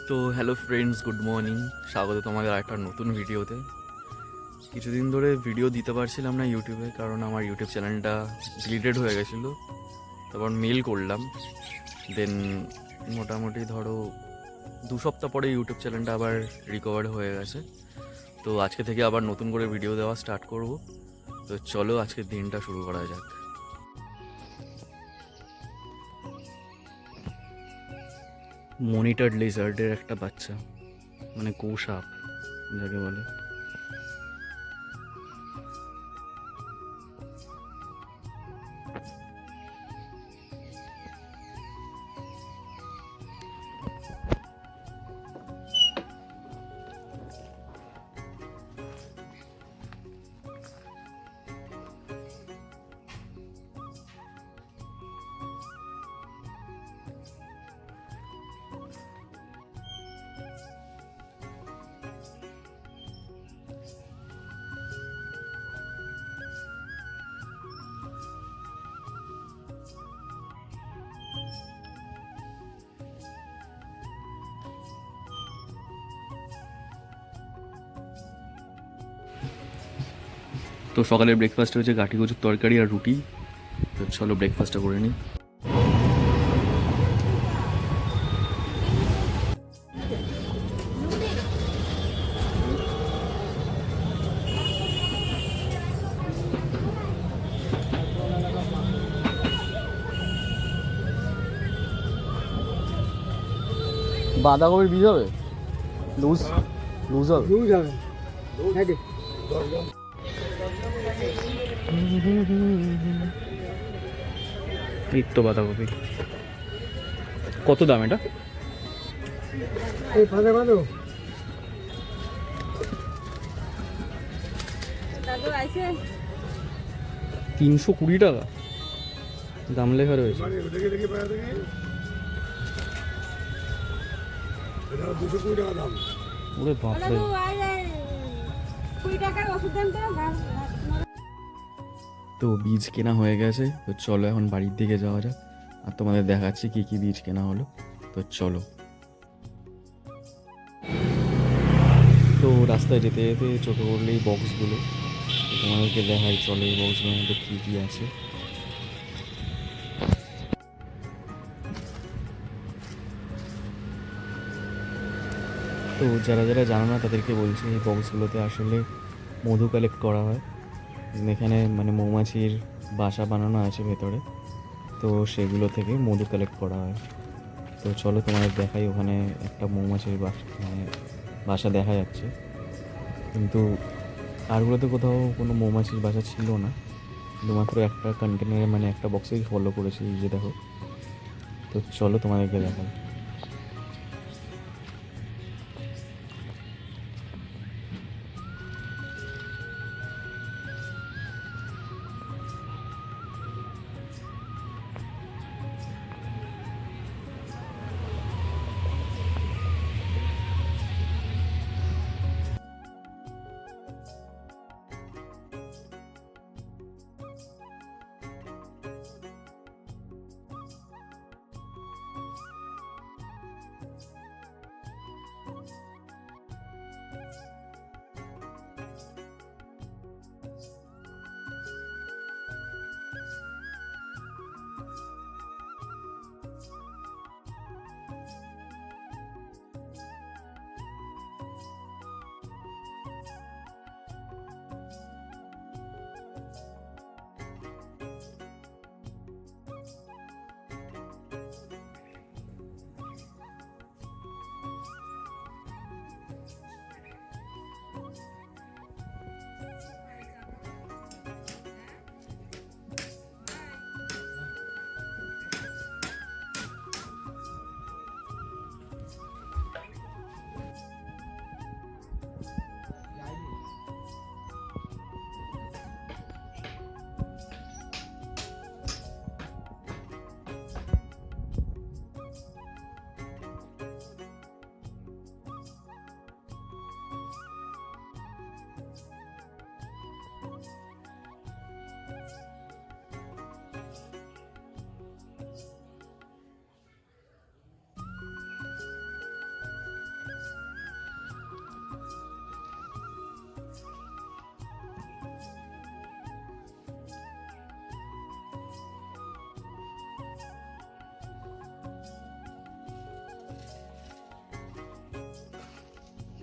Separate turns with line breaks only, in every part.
তো hello friends, good morning. স্বাগত তোমাদের একটা নতুন ভিডিওতে। কিছুদিন ধরে ভিডিও দিতে পারছিলাম না ইউটিউবে, কারণ আমার ইউটিউব চ্যানেলটা ডিলিটেড হয়ে গেছিলো। তারপর মেল করলাম, দেন মোটামুটি ধরো 2 সপ্তাহ পরে ইউটিউব চ্যানেলটা আবার রিকভার হয়ে গেছে। তো আজকে থেকে আবার নতুন করে ভিডিও দেওয়া স্টার্ট করব। তো চলো আজকের দিনটা শুরু করা যাক। মনিটর লিজার্ডের একটা বাচ্চা, মানে গোসাপ যাকে বলে। তো সকালের ব্রেকফাস্ট হয়েছে গাঠি কচুর তরকারি আর রুটি। তো চলো ব্রেকফাস্টটা করে নিই। বাঁধাকপির বীজ হবে, লুজ লুজ হবে। এই তো বাঁধাকপি। কত দাম এটা? 320 টাকা দাম লেখা রয়েছে। ওরে বাপরে। তো বীজ কেনা হয়ে গেছে, তো চলো এখন বাড়ির দিকে যাওয়া যাক, আর তোমাদের দেখাচ্ছি কি কি বীজ কেনা হলো। তো চলো। তো রাস্তায় যেতে যেতে চোখে পড়লে এই বক্সগুলো, তোমাদেরকে দেখাই চলো এই বক্সগুলোর মধ্যে কী কী আছে। তো যারা যারা জানো না তাদেরকে বলছি, এই বক্সগুলোতে আসলে মধু কালেক্ট করা হয়। এখানে মানে মৌমাছির বাসা বানানো আছে ভেতরে, তো সেগুলো থেকে মধু কালেক্ট করা হয়। তো চলো তোমাদের দেখাই, ওখানে একটা মৌমাছির বাসা মানে বাসা দেখা যাচ্ছে, কিন্তু আরগুলোতে কোথাও কোনো মৌমাছির বাসা ছিল না, শুধুমাত্র একটা কন্টেনারে মানে একটা বক্সেই ফলো করেছি, এই যে দেখো। তো চলো তোমাদেরকে দেখাই।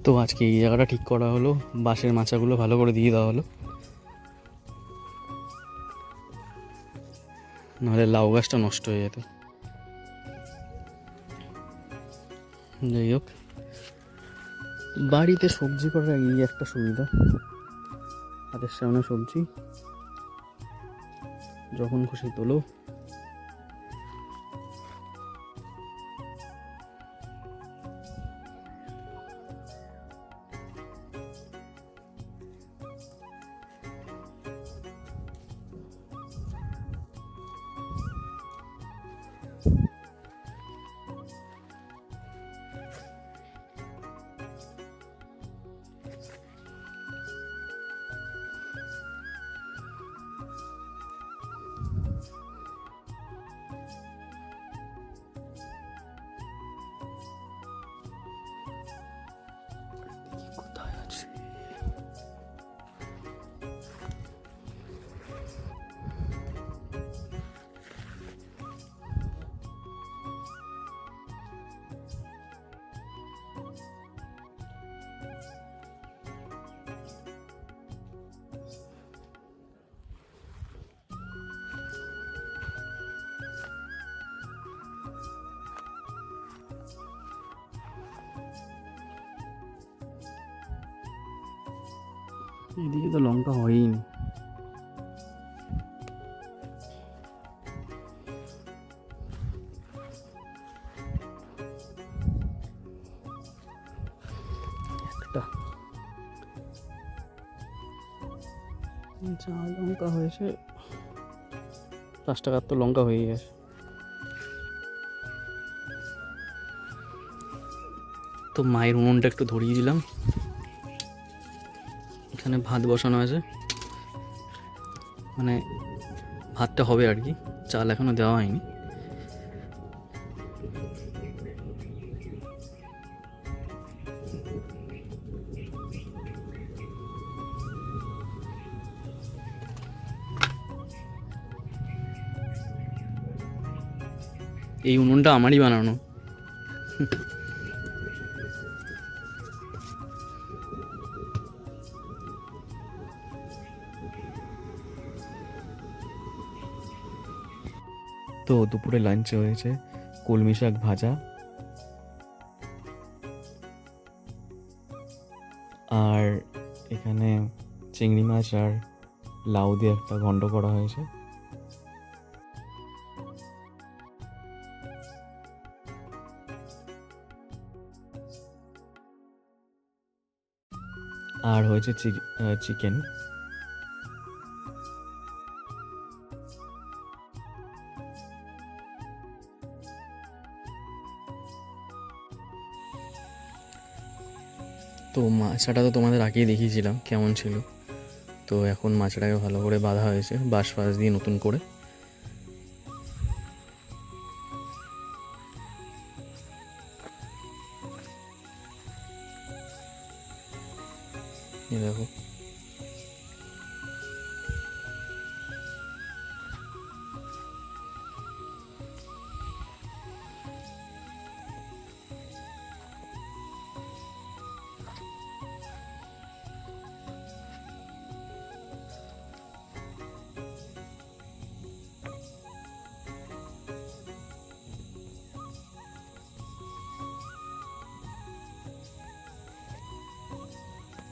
তো আজকে এই জায়গাটা ঠিক করা হলো, বাঁশের মাচাগুলো ভালো করে দিয়ে দেওয়া হলো, নাহলে লাউ গাছটা নষ্ট হয়ে যেত। যাই হোক, বাড়িতে সবজি করার এই একটা সুবিধা, হাতের সামনে সবজি, যখন খুশি তোলো। কোথায় আছে? এদিকে তো লঙ্কা হয়ইনি। একটা যা লঙ্কা হয়েছে, 5 টাকার তো লঙ্কা হয়ে গেছে। তো মায়ের উনুনটা একটু ধরিয়ে দিলাম, এখানে ভাত বসানো আছে, মানে ভাতটা হবে আর কি, চাল এখনো দেওয়া হয়নি। এই উনুনটা আমারই বানানো। তো দুপুরে লাঞ্চে হয়েছে কলমি শাক ভাজা, আর এখানে চিংড়ি মাছ আর লাউ দিয়ে একটা ঘন্ট করা হয়েছে। আর হয়েছে চিকেন। তো মাছটা তো তোমাদের আগেই দেখিয়েছিলাম কেমন ছিল। তো এখন মাছটাকে ভালো করে বাঁধা হয়েছে বাঁশ ফাঁস দিয়ে নতুন করে। এই দেখো,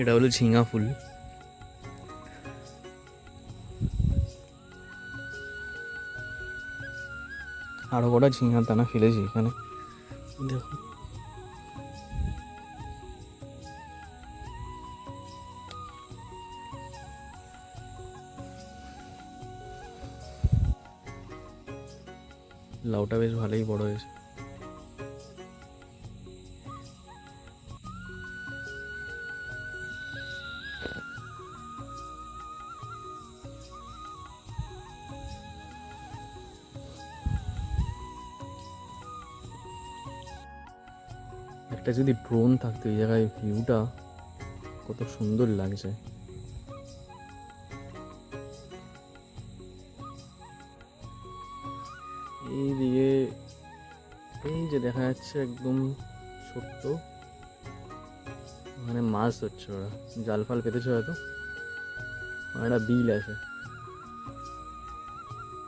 এটা হলো ঝিঙা ফুল। আরো কটা ঝিঙার দানা ফেলেছি এখানে, দেখো। লাউটা বেশ ভালোই বড় হয়েছে। একটা যদি ড্রোন থাকতো এই জায়গায়, ভিউটা কত সুন্দর লাগছে। এইদিকে এই যে দেখা যাচ্ছে একদম ছোট্ট ওখানে মাছ ধরছে ওরা, জাল ফাল পেতেছে হয়তো, একটা বিল আছে,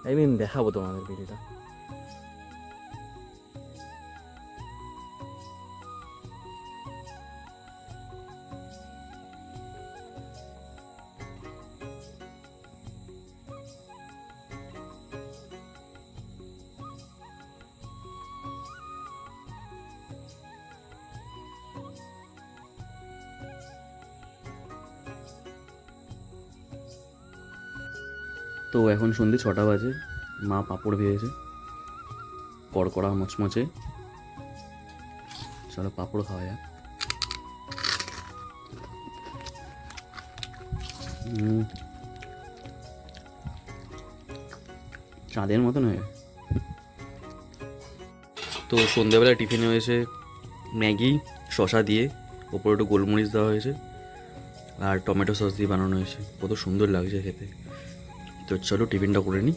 একদিন দেখাবো তোমাদের বিলটা। তো এখন সন্ধ্যে 6টা বাজে, মা পাঁপড় ভেজেছে কড়কড়া মচমচে। চলো পাঁপড় খাওয়া যাক। চাঁদের মতন হয়ে। তো সন্ধ্যেবেলা টিফিনে হয়েছে ম্যাগি শসা দিয়ে, ওপরে একটু গোলমরিচ দেওয়া হয়েছে, আর টমেটো সস দিয়ে বানানো হয়েছে। কত সুন্দর লাগছে খেতে। তো চলো টিফিনটা করে নিই।